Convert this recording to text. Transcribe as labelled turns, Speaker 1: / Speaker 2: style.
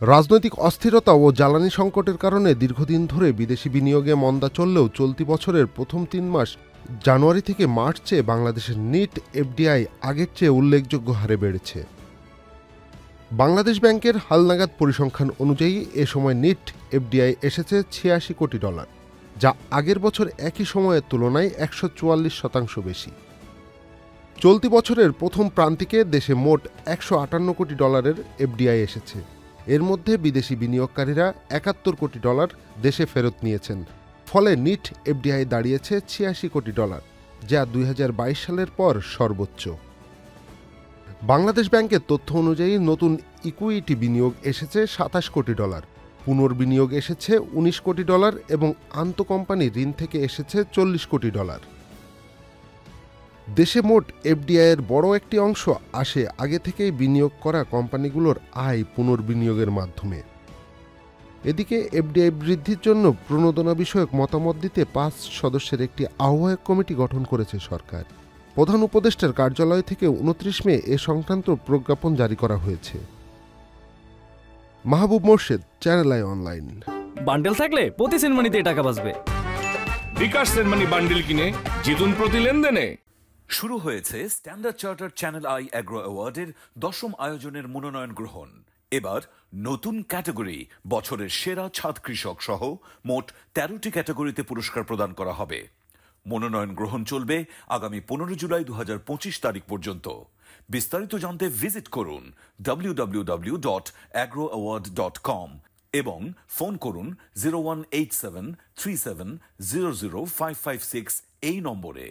Speaker 1: রাজনৈতিক অস্থিরতা ও জ্বালানি সংকটের কারণে দীর্ঘদিন ধরে বিদেশি বিনিয়োগে মন্দা চললেও চলতি বছরের প্রথম ৩ মাস জানুয়ারি থেকে মার্চে বাংলাদেশের নিট এফডিআই আগের চেয়ে উল্লেখযোগ্য হারে বেড়েছে। বাংলাদেশ ব্যাংকের হালনাগাদ পরিসংখ্যান অনুযায়ী এ সময় নিট এফডিআই এসেছে $৮৬ কোটি, যা আগের বছর একই সময়ের তুলনায় ১৪৪% বেশি। চলতি বছরের প্রথম প্রান্তিকে দেশে মোট $১৫৮ কোটি এফডিআই এসেছে। এর মধ্যে বিদেশি বিনিয়োগকারীরা $৭১ কোটি দেশে ফেরত নিয়েছেন। ফলে নিট এফডিআই দাঁড়িয়েছে $৮৬ কোটি, যা ২০২২ সালের পর সর্বোচ্চ। বাংলাদেশ ব্যাংকের তথ্য অনুযায়ী নতুন ইকুইটি বিনিয়োগ এসেছে $২৭ কোটি, পুনর্বিনিয়োগ এসেছে $১৯ কোটি এবং আন্তঃকোম্পানি ঋণ থেকে এসেছে $৪০ কোটি। দেশে মোট এফডিআইয়ের বড় একটি অংশ আসে আগে থেকেই বিনিয়োগ করা কোম্পানিগুলোর আয় পুনর্বিনিয়োগের মাধ্যমে। এদিকে এফডিআই বৃদ্ধির জন্য প্রণোদনা বিষয়ক মতামত দিতে ৫ সদস্যের একটি আহ্বায়ক কমিটি গঠন করেছে সরকার। প্রধান উপদেষ্টার কার্যালয় থেকে ২৯ মে এ সংক্রান্ত প্রজ্ঞাপন জারি করা হয়েছে। Mahbub Morshed, channel I online.
Speaker 2: Bundle থাকলে প্রতি সেনমানিতে টাকা বাঁচবে।
Speaker 3: বিকাশ সেনমানি বান্ডেল কিনে জিতুন প্রতি লেনদেনে।
Speaker 4: শুরু হয়েছে standard charter channel I agro অ্যাওয়ার্ডের ১০ম আয়োজনের মনোনয়ন গ্রহণ। এবার নতুন ক্যাটাগরি বছরের সেরা ছাদ কৃষক সহ মোট ১৩টি ক্যাটাগরিতে পুরস্কার প্রদান করা হবে। মনোনয়ন গ্রহণ চলবে আগামী ১৫ জুলাই ২০২৫ তারিখ পর্যন্ত। বিস্তারিত জানতে ভিজিট করুন www.agroaward.com এবং ফোন করুন 018737000556 এই নম্বরে।